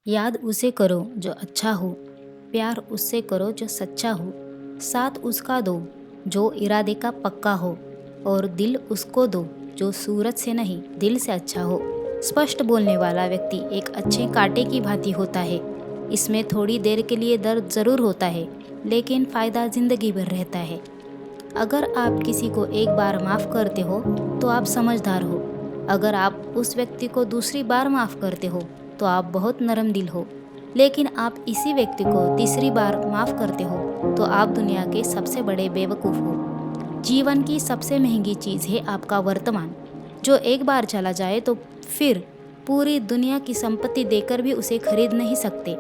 याद उसे करो जो अच्छा हो, प्यार उससे करो जो सच्चा हो, साथ उसका दो जो इरादे का पक्का हो, और दिल उसको दो जो सूरत से नहीं दिल से अच्छा हो। स्पष्ट बोलने वाला व्यक्ति एक अच्छे कांटे की भांति होता है। इसमें थोड़ी देर के लिए दर्द ज़रूर होता है, लेकिन फ़ायदा ज़िंदगी भर रहता है। अगर आप किसी को एक बार माफ़ करते हो तो आप समझदार हो। अगर आप उस व्यक्ति को दूसरी बार माफ़ करते हो तो आप बहुत नरम दिल हो। लेकिन आप इसी व्यक्ति को तीसरी बार माफ़ करते हो तो आप दुनिया के सबसे बड़े बेवकूफ़ हो। जीवन की सबसे महंगी चीज़ है आपका वर्तमान, जो एक बार चला जाए तो फिर पूरी दुनिया की संपत्ति देकर भी उसे खरीद नहीं सकते।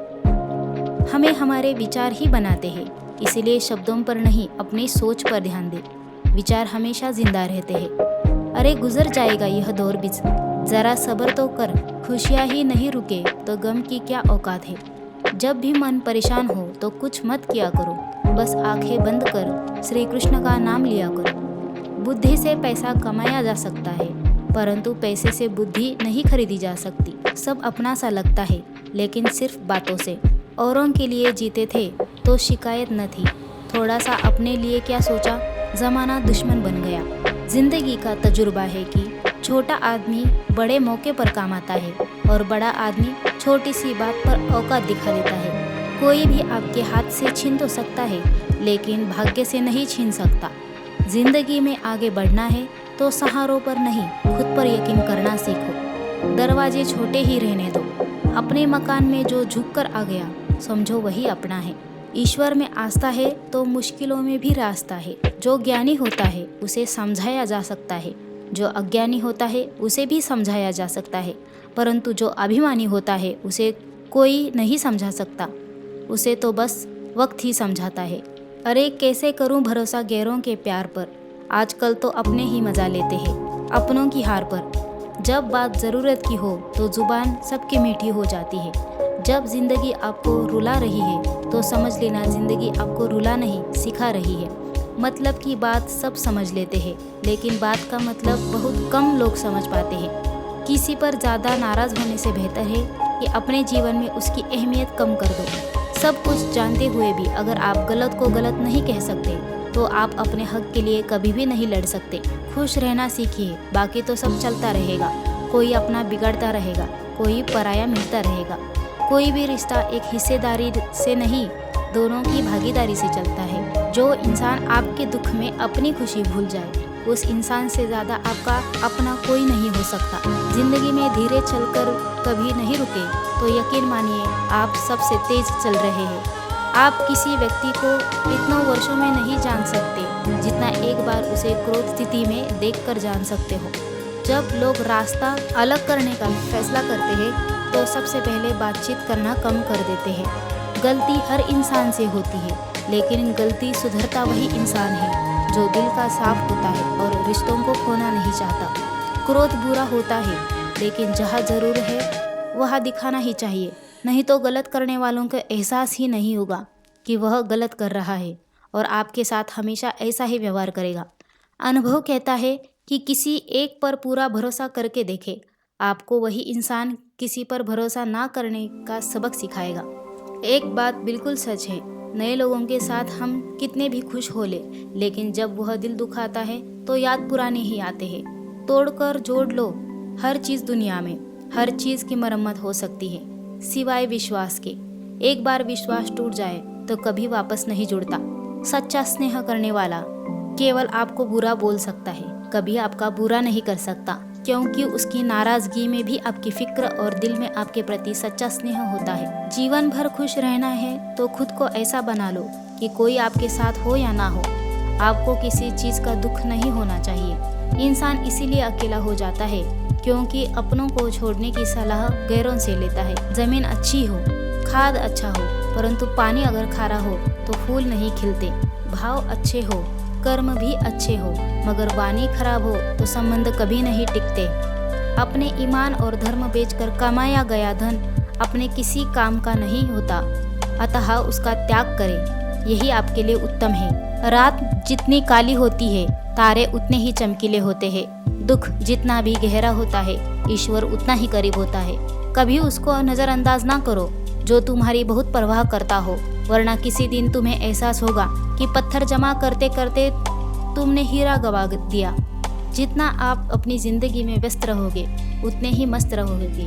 हमें हमारे विचार ही बनाते हैं, इसीलिए शब्दों पर नहीं अपनी सोच पर ध्यान दे। विचार हमेशा जिंदा रहते हैं। अरे गुजर जाएगा यह दौर भी, जरा सब्र तो कर। खुशियाँ ही नहीं रुके तो गम की क्या औकात है। जब भी मन परेशान हो तो कुछ मत किया करो, बस आंखें बंद कर श्री कृष्ण का नाम लिया करो। बुद्धि से पैसा कमाया जा सकता है, परंतु पैसे से बुद्धि नहीं खरीदी जा सकती। सब अपना सा लगता है, लेकिन सिर्फ बातों से। औरों के लिए जीते थे तो शिकायत न थी, थोड़ा सा अपने लिए क्या सोचा, जमाना दुश्मन बन गया। जिंदगी का तजुर्बा है कि छोटा आदमी बड़े मौके पर काम आता है और बड़ा आदमी छोटी सी बात पर औकात दिखा देता है। कोई भी आपके हाथ से छीन तो सकता है, लेकिन भाग्य से नहीं छीन सकता। जिंदगी में आगे बढ़ना है तो सहारों पर नहीं, खुद पर यकीन करना सीखो। दरवाजे छोटे ही रहने दो। अपने मकान में जो झुक कर आ गया समझो वही अपना है। ईश्वर में आस्था है तो मुश्किलों में भी रास्ता है। जो ज्ञानी होता है उसे समझाया जा सकता है, जो अज्ञानी होता है उसे भी समझाया जा सकता है, परंतु जो अभिमानी होता है उसे कोई नहीं समझा सकता। उसे तो बस वक्त ही समझाता है। अरे कैसे करूं भरोसा गैरों के प्यार पर, आजकल तो अपने ही मजा लेते हैं अपनों की हार पर। जब बात ज़रूरत की हो तो जुबान सबकी मीठी हो जाती है। जब जिंदगी आपको रुला रही है तो समझ लेना जिंदगी आपको रुला नहीं सिखा रही है। मतलब की बात सब समझ लेते हैं, लेकिन बात का मतलब बहुत कम लोग समझ पाते हैं। किसी पर ज़्यादा नाराज़ होने से बेहतर है कि अपने जीवन में उसकी अहमियत कम कर दो। सब कुछ जानते हुए भी अगर आप गलत को गलत नहीं कह सकते तो आप अपने हक के लिए कभी भी नहीं लड़ सकते। खुश रहना सीखिए, बाकी तो सब चलता रहेगा। कोई अपना बिगड़ता रहेगा, कोई पराया मिलता रहेगा। कोई भी रिश्ता एक हिस्सेदारी से नहीं, दोनों की भागीदारी से चलता है। जो इंसान आपके दुख में अपनी खुशी भूल जाए, उस इंसान से ज़्यादा आपका अपना कोई नहीं हो सकता। जिंदगी में धीरे चलकर कभी नहीं रुके तो यकीन मानिए आप सबसे तेज चल रहे हैं। आप किसी व्यक्ति को इतनों वर्षों में नहीं जान सकते जितना एक बार उसे क्रोध स्थिति में देखकर जान सकते हो। जब लोग रास्ता अलग करने का फैसला करते हैं तो सबसे पहले बातचीत करना कम कर देते हैं। गलती हर इंसान से होती है, लेकिन गलती सुधरता वही इंसान है जो दिल का साफ होता है और रिश्तों को खोना नहीं चाहता। क्रोध बुरा होता है, लेकिन जहाँ जरूर है वहाँ दिखाना ही चाहिए, नहीं तो गलत करने वालों को एहसास ही नहीं होगा कि वह गलत कर रहा है और आपके साथ हमेशा ऐसा ही व्यवहार करेगा। अनुभव कहता है कि किसी एक पर पूरा भरोसा करके देखे, आपको वही इंसान किसी पर भरोसा ना करने का सबक सिखाएगा। एक बात बिल्कुल सच है, नए लोगों के साथ हम कितने भी खुश हो ले, लेकिन जब वह दिल दुखाता है तो याद पुराने ही आते हैं। तोड़कर जोड़ लो। हर चीज़ दुनिया में, हर चीज़ की मरम्मत हो सकती है सिवाय विश्वास के। एक बार विश्वास टूट जाए तो कभी वापस नहीं जुड़ता। सच्चा स्नेह करने वाला केवल आपको बुरा बोल सकता है, कभी आपका बुरा नहीं कर सकता, क्योंकि उसकी नाराजगी में भी आपकी फिक्र और दिल में आपके प्रति सच्चा स्नेह होता है। जीवन भर खुश रहना है तो खुद को ऐसा बना लो कि कोई आपके साथ हो या ना हो, आपको किसी चीज़ का दुख नहीं होना चाहिए। इंसान इसीलिए अकेला हो जाता है क्योंकि अपनों को छोड़ने की सलाह गैरों से लेता है। जमीन अच्छी हो, खाद अच्छा हो, परंतु पानी अगर खारा हो तो फूल नहीं खिलते। भाव अच्छे हो, कर्म भी अच्छे हो, मगर वाणी खराब हो तो संबंध कभी नहीं टिकते। अपने ईमान और धर्म बेचकर कमाया गया धन अपने किसी काम का नहीं होता, अतः उसका त्याग करें, यही आपके लिए उत्तम है। रात जितनी काली होती है तारे उतने ही चमकीले होते हैं। दुख जितना भी गहरा होता है ईश्वर उतना ही करीब होता है। कभी उसको नज़रअंदाज ना करो जो तुम्हारी बहुत परवाह करता हो, वरना किसी दिन तुम्हें एहसास होगा कि पत्थर जमा करते करते तुमने हीरा गवा दिया। जितना आप अपनी ज़िंदगी में व्यस्त रहोगे उतने ही मस्त रहोगे।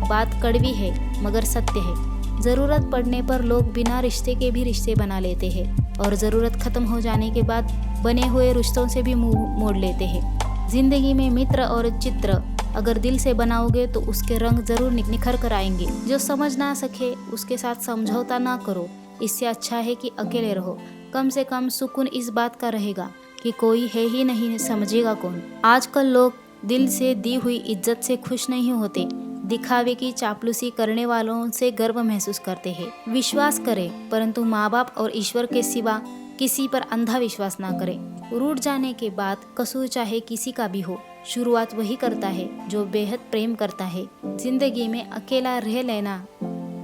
बात कड़वी है मगर सत्य है। ज़रूरत पड़ने पर लोग बिना रिश्ते के भी रिश्ते बना लेते हैं और ज़रूरत ख़त्म हो जाने के बाद बने हुए रिश्तों से भी मुंह मोड़ लेते हैं। ज़िंदगी में मित्र और चित्र अगर दिल से बनाओगे तो उसके रंग ज़रूर निखर कर आएंगे। जो समझ ना सके उसके साथ समझौता ना करो। इससे अच्छा है कि अकेले रहो। कम से कम सुकून इस बात का रहेगा कि कोई है ही नहीं, समझेगा कौन। आजकल लोग दिल से दी हुई इज्जत से खुश नहीं होते, दिखावे की चापलूसी करने वालों से गर्व महसूस करते हैं। विश्वास करें परंतु माँ बाप और ईश्वर के सिवा किसी पर अंधा विश्वास ना करें। रूठ जाने के बाद कसूर चाहे किसी का भी हो, शुरुआत वही करता है जो बेहद प्रेम करता है। जिंदगी में अकेला रह लेना,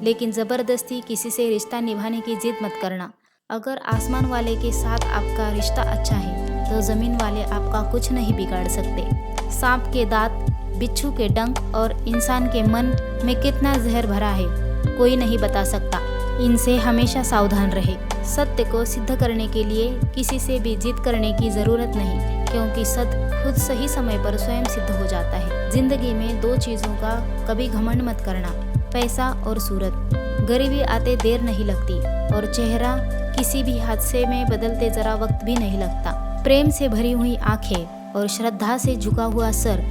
लेकिन ज़बरदस्ती किसी से रिश्ता निभाने की जिद मत करना। अगर आसमान वाले के साथ आपका रिश्ता अच्छा है तो ज़मीन वाले आपका कुछ नहीं बिगाड़ सकते। सांप के दांत, बिच्छू के डंक और इंसान के मन में कितना जहर भरा है कोई नहीं बता सकता। इनसे हमेशा सावधान रहे। सत्य को सिद्ध करने के लिए किसी से भी जिद करने की ज़रूरत नहीं, क्योंकि सत्य खुद सही समय पर स्वयं सिद्ध हो जाता है। जिंदगी में दो चीज़ों का कभी घमंड मत करना, पैसा और सूरत। गरीबी आते देर नहीं लगती और चेहरा किसी भी हादसे में बदलते ज़रा वक्त भी नहीं लगता। प्रेम से भरी हुई आंखें और श्रद्धा से झुका हुआ सर,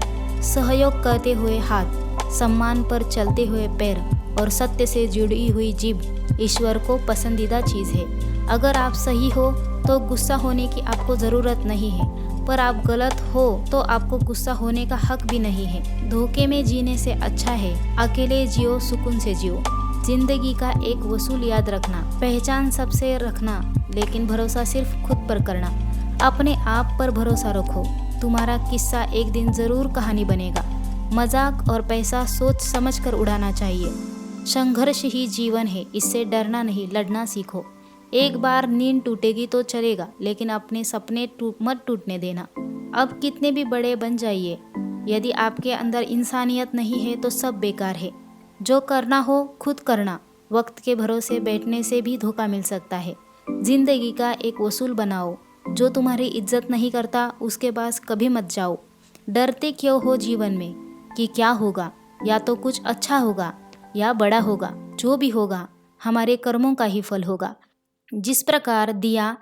सहयोग करते हुए हाथ, सम्मान पर चलते हुए पैर और सत्य से जुड़ी हुई जीभ ईश्वर को पसंदीदा चीज़ है। अगर आप सही हो तो गुस्सा होने की आपको ज़रूरत नहीं है, पर आप गलत हो तो आपको गुस्सा होने का हक भी नहीं है। धोखे में जीने से अच्छा है अकेले जियो, सुकून से जियो। जिंदगी का एक वसूल याद रखना, पहचान सबसे रखना, लेकिन भरोसा सिर्फ खुद पर करना। अपने आप पर भरोसा रखो, तुम्हारा किस्सा एक दिन ज़रूर कहानी बनेगा। मजाक और पैसा सोच समझ कर उड़ाना चाहिए। संघर्ष ही जीवन है, इससे डरना नहीं, लड़ना सीखो। एक बार नींद टूटेगी तो चलेगा, लेकिन अपने सपने मत टूटने देना। अब कितने भी बड़े बन जाइए, यदि आपके अंदर इंसानियत नहीं है तो सब बेकार है। जो करना हो खुद करना। वक्त के भरोसे बैठने से भी धोखा मिल सकता है। जिंदगी का एक वसूल बनाओ। जो तुम्हारी इज्जत नहीं करता उसके पास कभी मत जाओ। डरते क्यों हो जीवन में कि क्या होगा, या तो कुछ अच्छा होगा या बड़ा होगा। जो भी होगा हमारे कर्मों का ही फल होगा। जिस प्रकार दिया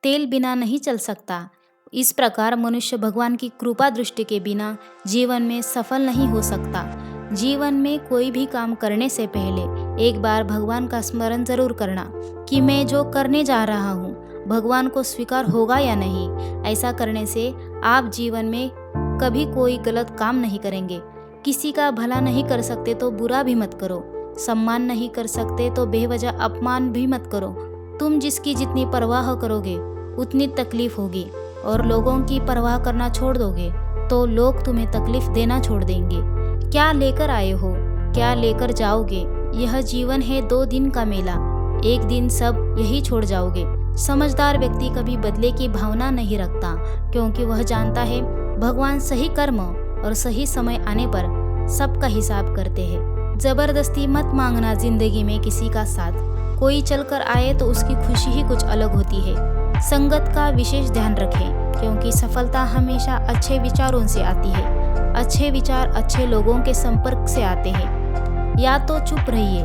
तेल बिना नहीं चल सकता, इस प्रकार मनुष्य भगवान की कृपा दृष्टि के बिना जीवन में सफल नहीं हो सकता। जीवन में कोई भी काम करने से पहले एक बार भगवान का स्मरण जरूर करना कि मैं जो करने जा रहा हूँ भगवान को स्वीकार होगा या नहीं। ऐसा करने से आप जीवन में कभी कोई गलत काम नहीं करेंगे। किसी का भला नहीं कर सकते तो बुरा भी मत करो। सम्मान नहीं कर सकते तो बेवजह अपमान भी मत करो। तुम जिसकी जितनी परवाह करोगे उतनी तकलीफ होगी, और लोगों की परवाह करना छोड़ दोगे तो लोग तुम्हें तकलीफ देना छोड़ देंगे। क्या लेकर आए हो, क्या लेकर जाओगे? यह जीवन है 2 दिन का मेला, एक दिन सब यही छोड़ जाओगे। समझदार व्यक्ति कभी बदले की भावना नहीं रखता, क्योंकि वह जानता है भगवान सही कर्म और सही समय आने पर सबका हिसाब करते हैं। जबरदस्ती मत मांगना जिंदगी में किसी का साथ। कोई चलकर आए तो उसकी खुशी ही कुछ अलग होती है। संगत का विशेष ध्यान रखें, क्योंकि सफलता हमेशा अच्छे विचारों से आती है। अच्छे विचार अच्छे लोगों के संपर्क से आते हैं। या तो चुप रहिए,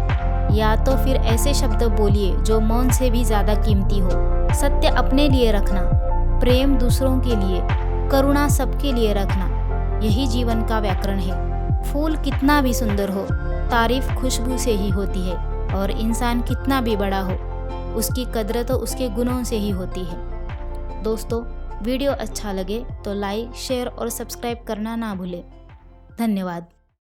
या तो फिर ऐसे शब्द बोलिए जो मौन से भी ज़्यादा कीमती हो। सत्य अपने लिए रखना, प्रेम दूसरों के लिए, करुणा सबके लिए रखना, यही जीवन का व्याकरण है। फूल कितना भी सुंदर हो, तारीफ खुशबू से ही होती है, और इंसान कितना भी बड़ा हो, उसकी कद्र तो उसके गुणों से ही होती है। दोस्तों, वीडियो अच्छा लगे तो लाइक, शेयर और सब्सक्राइब करना ना भूलें। धन्यवाद।